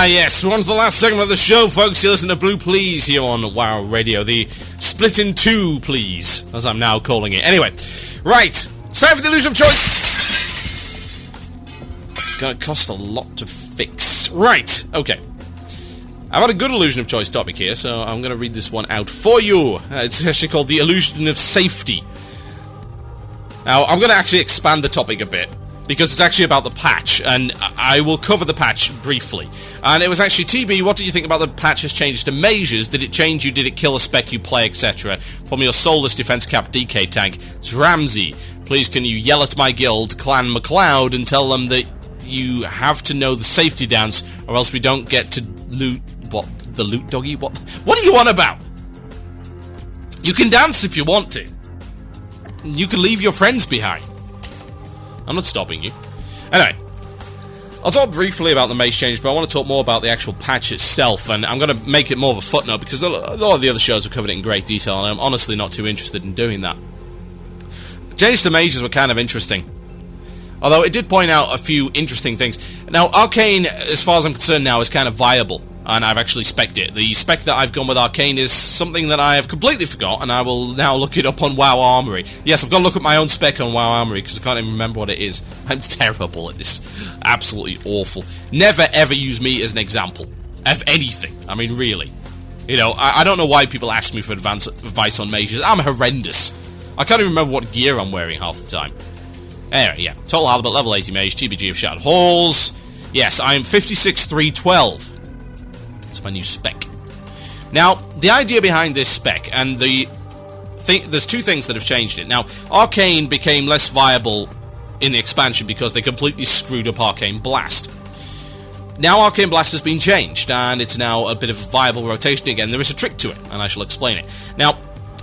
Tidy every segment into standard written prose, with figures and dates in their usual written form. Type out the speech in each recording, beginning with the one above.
Ah, yes, we're on to the last segment of the show, folks. You listen to Blue Please here on WoW Radio, the split in two please, as I'm now calling it. Anyway, right, it's time for the illusion of choice. It's going to cost a lot to fix. Right, okay. I've got a good illusion of choice topic here, so I'm going to read this one out for you. It's actually called the illusion of safety. Now, I'm going to actually expand the topic a bit, because it's actually about the patch, and I will cover the patch briefly. And it was actually, TB, what do you think about the patch's changes to mages? Did it change you? Did it kill a spec you play, etc.? From your soulless defense cap DK tank, it's Ramsey. Please can you yell at my guild, Clan MacLeod, and tell them that you have to know the safety dance, or else we don't get to loot... What? The loot doggy? What are you on about? You can dance if you want to. You can leave your friends behind. I'm not stopping you. Anyway, I'll talk briefly about the mage change, but I want to talk more about the actual patch itself, and I'm going to make it more of a footnote, because a lot of the other shows have covered it in great detail, and I'm honestly not too interested in doing that. Changes to mages were kind of interesting, although it did point out a few interesting things. Now, Arcane, as far as I'm concerned now, is kind of viable, and I've actually spec'd it. The spec that I've gone with Arcane is something that I have completely forgot, and I will now look it up on WoW Armory. Yes, I've got to look at my own spec on WoW Armory, because I can't even remember what it is. I'm terrible at this. Absolutely awful. Never ever use me as an example of anything. I mean, really. You know, I don't know why people ask me for advice on mages. I'm horrendous. I can't even remember what gear I'm wearing half the time. Anyway, yeah. Total Halibut, level 80 mage, TBG of Shattered Halls. Yes, I'm 56,312. It's my new spec. Now, the idea behind this spec, and there's two things that have changed it. Now, Arcane became less viable in the expansion because they completely screwed up Arcane Blast. Now Arcane Blast has been changed, and it's now a bit of a viable rotation again. There is a trick to it, and I shall explain it. Now,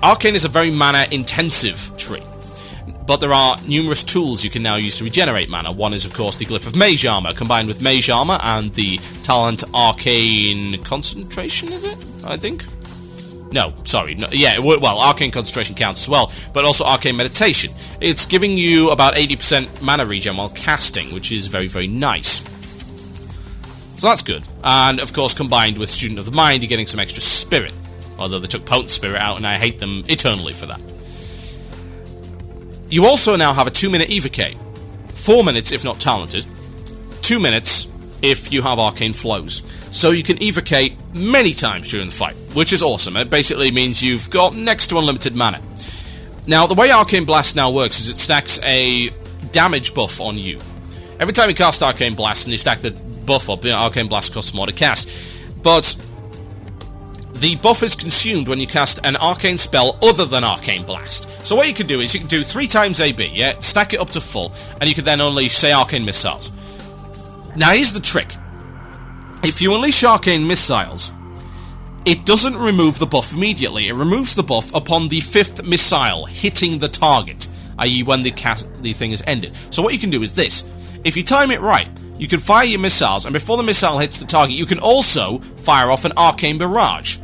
Arcane is a very mana-intensive tree, but there are numerous tools you can now use to regenerate mana. One is, of course, the Glyph of Mage Armor, combined with Mage Armor and the talent Arcane Concentration, is it? I think? No, sorry. No, yeah, well, Arcane Concentration counts as well, but also Arcane Meditation. It's giving you about 80% mana regen while casting, which is very, very nice. So that's good. And, of course, combined with Student of the Mind, you're getting some extra spirit. Although they took Potent Spirit out, and I hate them eternally for that. You also now have a 2-minute Evocate. 4 minutes if not talented. 2 minutes if you have Arcane Flows. So you can Evocate many times during the fight, which is awesome. It basically means you've got next to unlimited mana. Now, the way Arcane Blast now works is it stacks a damage buff on you. Every time you cast Arcane Blast and you stack the buff up, Arcane Blast costs more to cast. But the buff is consumed when you cast an arcane spell other than Arcane Blast. So what you can do is you can do 3 times AB, yeah? Stack it up to full, and you can then unleash, say, Arcane Missiles. Now here's the trick. If you unleash Arcane Missiles, it doesn't remove the buff immediately. It removes the buff upon the 5th missile hitting the target, i.e. when the thing is ended. So what you can do is this. If you time it right, you can fire your missiles, and before the missile hits the target, you can also fire off an Arcane Barrage,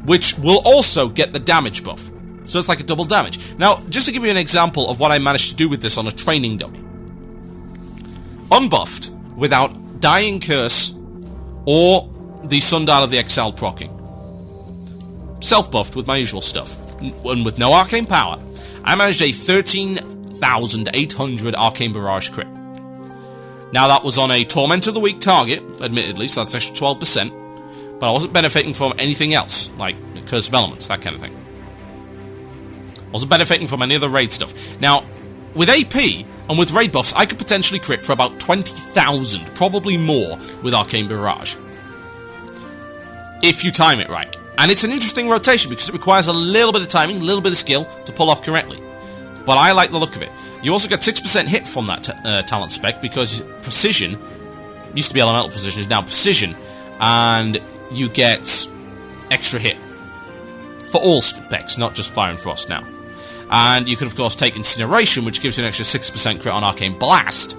which will also get the damage buff. So it's like a double damage. Now, just to give you an example of what I managed to do with this on a training dummy. Unbuffed, without Dying Curse, or the Sundial of the Exiled proccing. Self-buffed with my usual stuff. And with no Arcane Power, I managed a 13,800 Arcane Barrage crit. Now that was on a Torment of the Week target, admittedly, so that's extra 12%. But I wasn't benefiting from anything else, like Curse of Elements, that kind of thing. I wasn't benefiting from any other raid stuff. Now, with AP, and with raid buffs, I could potentially crit for about 20,000, probably more, with Arcane Barrage. If you time it right. And it's an interesting rotation, because it requires a little bit of timing, a little bit of skill, to pull off correctly. But I like the look of it. You also get 6% hit from that talent spec, because Precision, used to be Elemental Precision, is now Precision, and you get extra hit for all specs, not just Fire and Frost now. And you can, of course, take Incineration, which gives you an extra 6% crit on Arcane Blast.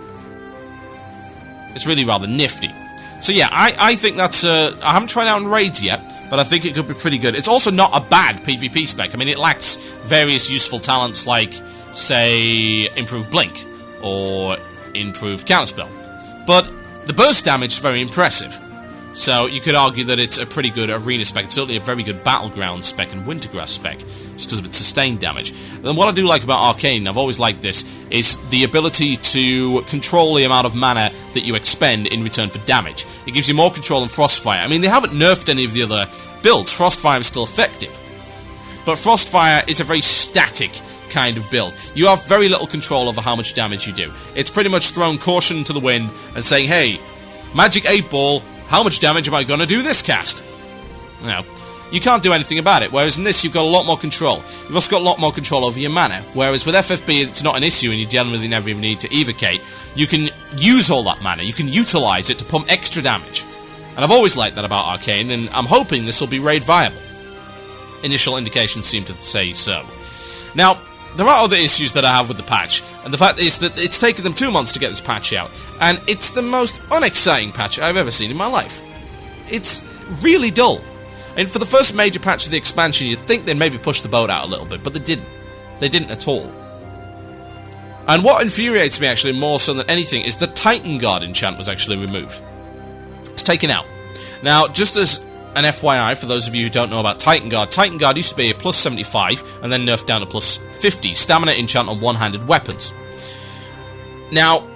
It's really rather nifty. So yeah, I think that's... I haven't tried it out in raids yet, but I think it could be pretty good. It's also not a bad PvP spec. I mean, it lacks various useful talents like, say, Improved Blink, or Improved Counterspell. But The burst damage is very impressive. So you could argue that it's a pretty good arena spec. It's certainly a very good battleground spec and wintergrass spec, just because of its sustained damage. And what I do like about Arcane, I've always liked this, is the ability to control the amount of mana that you expend in return for damage. It gives you more control than Frostfire. I mean, they haven't nerfed any of the other builds. Frostfire is still effective. But Frostfire is a very static kind of build. You have very little control over how much damage you do. It's pretty much throwing caution to the wind and saying, hey, Magic 8 Ball, how much damage am I going to do this cast? Now, you can't do anything about it, whereas in this you've got a lot more control. You've also got a lot more control over your mana, whereas with FFB it's not an issue and you generally never even need to evocate. You can use all that mana, you can utilise it to pump extra damage. And I've always liked that about Arcane, and I'm hoping this will be raid viable. Initial indications seem to say so. Now, there are other issues that I have with the patch, and the fact is that it's taken them 2 months to get this patch out, and it's the most unexciting patch I've ever seen in my life. It's really dull. And for the first major patch of the expansion, you'd think they'd maybe push the boat out a little bit, but they didn't. They didn't at all. And what infuriates me actually more so than anything is the Titan Guard enchant was actually removed. It's taken out. Now, just as an FYI, for those of you who don't know about Titan Guard used to be a plus 75, and then nerfed down to plus 50, stamina enchant on one-handed weapons. Now,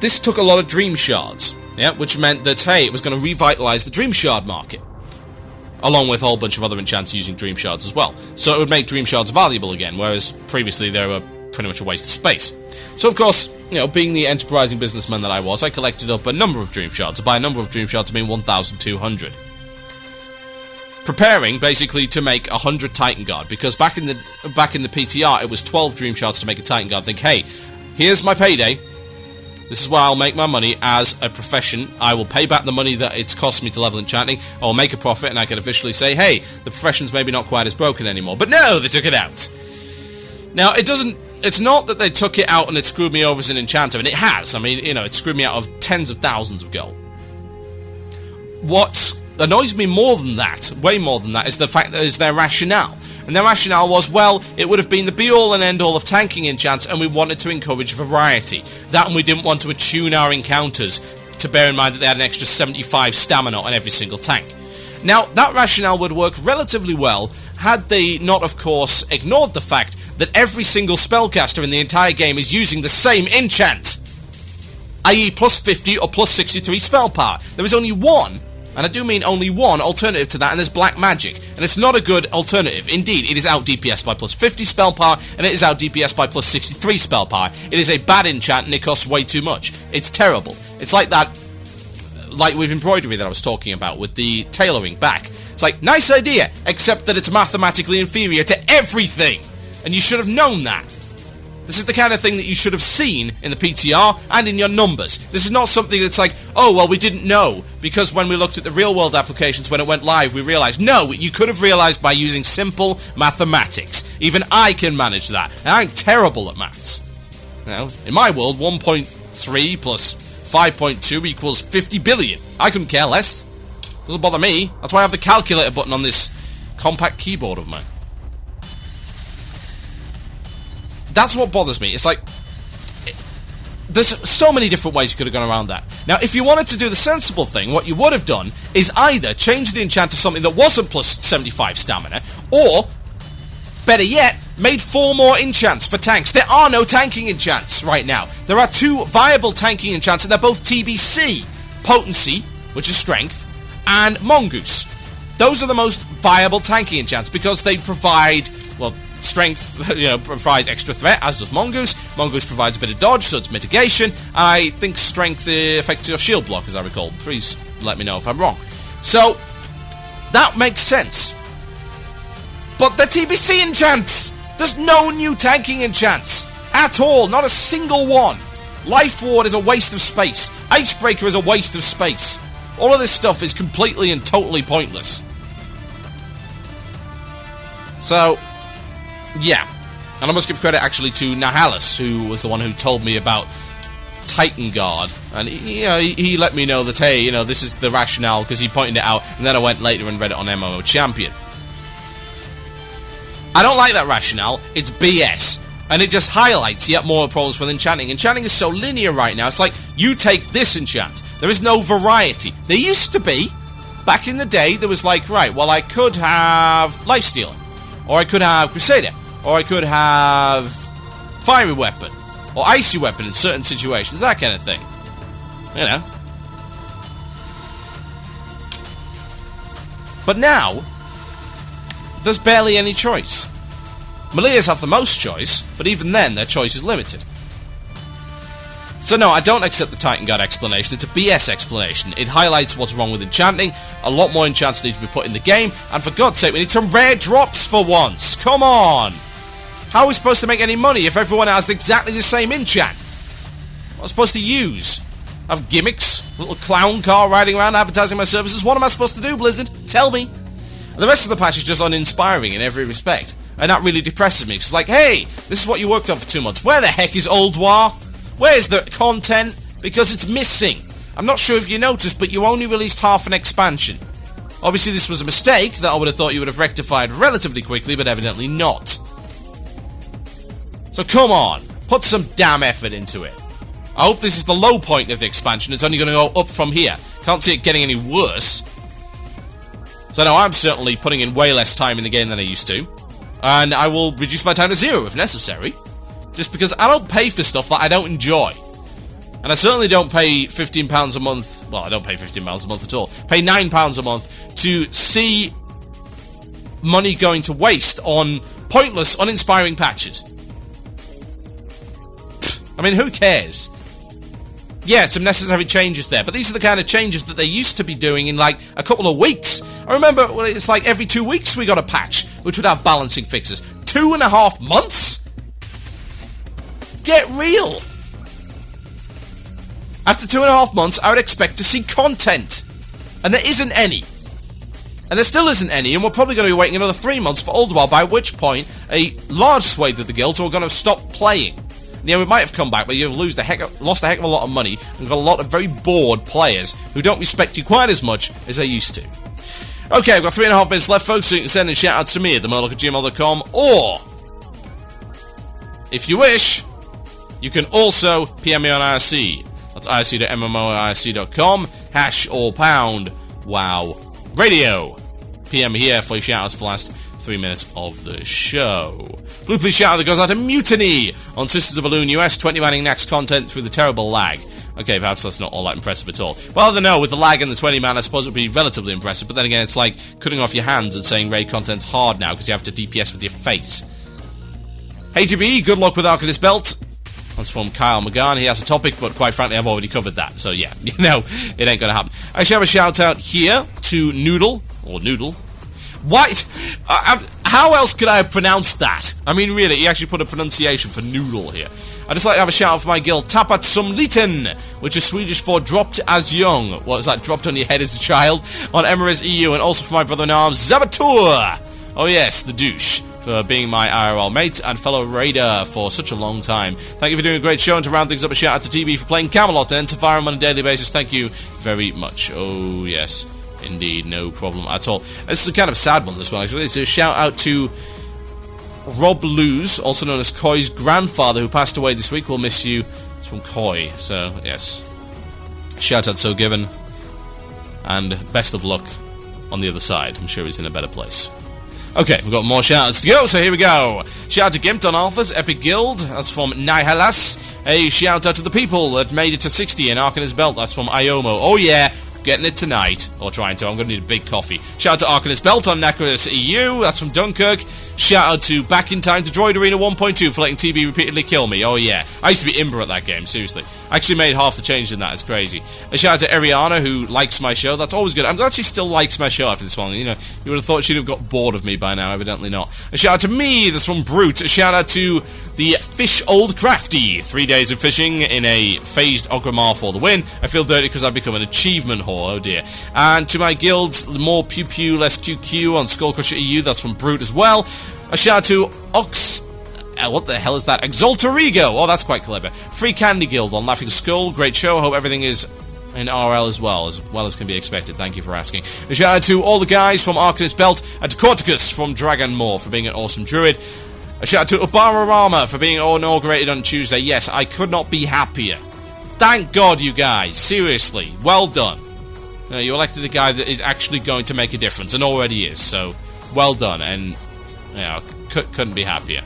this took a lot of Dream Shards, yeah, which meant that, hey, it was going to revitalise the Dream Shard market, along with a whole bunch of other enchants using Dream Shards as well. So it would make Dream Shards valuable again, whereas previously they were pretty much a waste of space. So of course, you know, being the enterprising businessman that I was, I collected up a number of Dream Shards. By a number of Dream Shards, I mean 1,200. Preparing, basically, to make 100 Titan Guard, because back in the PTR, it was 12 Dream Shards to make a Titan Guard. Think, hey, here's my payday. This is where I'll make my money as a profession. I will pay back the money that it's cost me to level enchanting. I'll make a profit, and I can officially say, hey, the profession's maybe not quite as broken anymore. But no, they took it out. Now, it's not that they took it out and it screwed me over as an enchanter, and it has. I mean, you know, it screwed me out of tens of thousands of gold. What annoys me more than that, way more than that, is the fact that is their rationale. And their rationale was, well, it would have been the be-all and end-all of tanking enchants, and we wanted to encourage variety. That, and we didn't want to attune our encounters to bear in mind that they had an extra 75 stamina on every single tank. Now, that rationale would work relatively well had they not, of course, ignored the fact that every single spellcaster in the entire game is using the same enchant, i.e. plus 50 or plus 63 spell power. There is only one, and I do mean only one, alternative to that, and there's black magic. And it's not a good alternative. Indeed, it is out DPS by plus 50 spell power, and it is out DPS by plus 63 spell power. It is a bad enchant, and it costs way too much. It's terrible. It's like that, like with embroidery that I was talking about, with the tailoring back. It's like, nice idea, except that it's mathematically inferior to everything. And you should have known that. This is the kind of thing that you should have seen in the PTR and in your numbers. This is not something that's like, oh, well, we didn't know, because when we looked at the real-world applications when it went live, we realized, no, you could have realized by using simple mathematics. Even I can manage that, and I'm terrible at maths. You know, in my world, 1.3 plus 5.2 equals 50 billion. I couldn't care less. Doesn't bother me. That's why I have the calculator button on this compact keyboard of mine. That's what bothers me. It's like, there's so many different ways you could have gone around that. Now, if you wanted to do the sensible thing, what you would have done is either change the enchant to something that wasn't plus 75 stamina, or, better yet, made 4 more enchants for tanks. There are no tanking enchants right now. There are 2 viable tanking enchants, and they're both TBC. Potency, which is strength, and Mongoose. Those are the most viable tanking enchants, because they provide, well, strength, you know, provides extra threat, as does Mongoose. Mongoose provides a bit of dodge, so it's mitigation. I think strength affects your shield block, as I recall. Please let me know if I'm wrong. So, that makes sense. But the TBC enchants! There's no new tanking enchants! At all, not a single one! Life Ward is a waste of space. Icebreaker is a waste of space. All of this stuff is completely and totally pointless. So, yeah, and I must give credit actually to Nahalis, who was the one who told me about Titan Guard, and he let me know that, hey, you know, this is the rationale, because he pointed it out, and then I went later and read it on MMO Champion. I don't like that rationale. It's BS. And it just highlights yet more problems with enchanting. Enchanting is so linear right now. It's like, you take this enchant. There is no variety. There used to be. Back in the day, there was like, right, well, I could have Lifestealer. Or I could have Crusader. Or I could have Fiery Weapon. Or Icy Weapon in certain situations. That kind of thing. You know. But now, there's barely any choice. Melee's have the most choice, but even then, their choice is limited. So no, I don't accept the Titan Guard explanation. It's a BS explanation. It highlights what's wrong with enchanting. A lot more enchants need to be put in the game. And for God's sake, we need some rare drops for once. Come on! How are we supposed to make any money if everyone has exactly the same enchant? What am I supposed to use? Have gimmicks? A little clown car riding around advertising my services? What am I supposed to do, Blizzard? Tell me. And the rest of the patch is just uninspiring in every respect. And that really depresses me. It's like, hey, this is what you worked on for 2 months. Where the heck is Old War? Where's the content? Because it's missing. I'm not sure if you noticed, but you only released half an expansion. Obviously, this was a mistake that I would have thought you would have rectified relatively quickly, but evidently not. So come on, put some damn effort into it. I hope this is the low point of the expansion. It's only going to go up from here. Can't see it getting any worse. So no, I'm certainly putting in way less time in the game than I used to. And I will reduce my time to 0 if necessary. Just because I don't pay for stuff that I don't enjoy. And I certainly don't pay £15 a month. Well, I don't pay £15 a month at all. Pay £9 a month to see money going to waste on pointless, uninspiring patches. I mean, who cares? Yeah, some necessary changes there, but these are the kind of changes that they used to be doing in like a couple of weeks. I remember it's like every 2 weeks we got a patch, which would have balancing fixes. 2.5 months? Get real! After 2.5 months, I would expect to see content. And there isn't any. And there still isn't any, and we're probably going to be waiting another 3 months for Old War, by which point a large swathe of the guilds are going to stop playing. Yeah, we might have come back, but you've lost a heck of a lot of money and got a lot of very bored players who don't respect you quite as much as they used to. Okay, I've got 3.5 minutes left, folks, so you can send in shout-outs to me at themurloc@gmail.com, or, if you wish, you can also PM me on IRC. That's irc.mmo@irc.com, # or pound, wow, radio. PM here for your shout-outs for the last 3 minutes of the show. Blue Please shout out that goes out to Mutiny on Sisters of Balloon US, 20 manning Nax content through the terrible lag. Okay, perhaps that's not all that impressive at all. Well, I don't know, with the lag and the 20 man, I suppose it would be relatively impressive, but then again, it's like cutting off your hands and saying raid content's hard now because you have to DPS with your face. Hey GB, good luck with Arcanist Belt. That's from Kyle McGann. He has a topic, but quite frankly, I've already covered that. So yeah, you know, it ain't gonna happen. I should have a shout out here to Noodle, or Noodle. What? How else could I have pronounced that? I mean, really, he actually put a pronunciation for noodle here. I'd just like to have a shout out for my guild, Tapat som liten, which is Swedish for dropped as young. What is that, dropped on your head as a child? On Emirates EU, and also for my brother-in-arms, Zabatur! Oh yes, the douche, for being my IRL mate and fellow raider for such a long time. Thank you for doing a great show, and to round things up, a shout out to TB for playing Camelot and to fire him on a daily basis. Thank you very much. Oh yes. Indeed, no problem at all. This is a kind of sad one, this one, actually. It's a shout-out to Rob Luz, also known as Koi's grandfather, who passed away this week. We'll miss you. It's from Koi, so, yes. Shout-out so given. And best of luck on the other side. I'm sure he's in a better place. Okay, we've got more shout-outs to go, so here we go. Shout-out to Gimped on Arthur's Epic Guild. That's from Nihalas. A shout-out to the people that made it to 60 in Arcanist Belt. That's from Iomo. Oh, yeah. Getting it tonight, or trying to. I'm going to need a big coffee. Shout out to Arcanist Belt on Necros EU. That's from Dunkirk. Shout out to Back in Time to Droid Arena 1.2 for letting TB repeatedly kill me. Oh yeah, I used to be Imber at that game, seriously. I actually made half the change in that, it's crazy. A shout out to Ariana, who likes my show. That's always good. I'm glad she still likes my show after this one. You know, you would have thought she'd have got bored of me by now, evidently not. A shout out to me, that's from Brute. A shout out to the Fish Old Crafty. 3 days of fishing in a phased Ogrimmar for the win. I feel dirty because I've become an achievement whore, oh dear. And to my guild, more Pew Pew, less QQ on Skullcrusher EU. That's from Brute as well. A shout out to Ox... what the hell is that? Exalterigo! Oh, that's quite clever. Free Candy Guild on Laughing Skull. Great show. Hope everything is in RL as well as can be expected. Thank you for asking. A shout out to all the guys from Arcanist Belt and to Corticus from Dragonmore for being an awesome druid. A shout out to Obama for being inaugurated on Tuesday. Yes, I could not be happier. Thank God, you guys. Seriously, well done. You elected a guy that is actually going to make a difference, and already is, so well done, and couldn't be happier.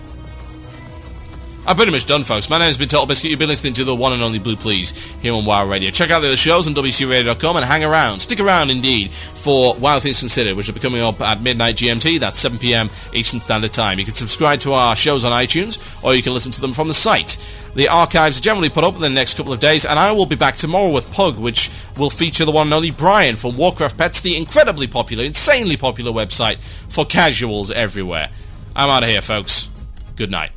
I'm pretty much done, folks. My name has been Total Biscuit. You've been listening to the one and only Blue Please here on WoW Radio. Check out the other shows on WCRadio.com and hang around. Stick around, indeed, for WoW Things Considered, which will be coming up at midnight GMT. That's 7 p.m. Eastern Standard Time. You can subscribe to our shows on iTunes, or you can listen to them from the site. The archives are generally put up within the next couple of days, and I will be back tomorrow with Pug, which will feature the one and only Brian from Warcraft Pets, the incredibly popular, insanely popular website for casuals everywhere. I'm out of here, folks. Good night.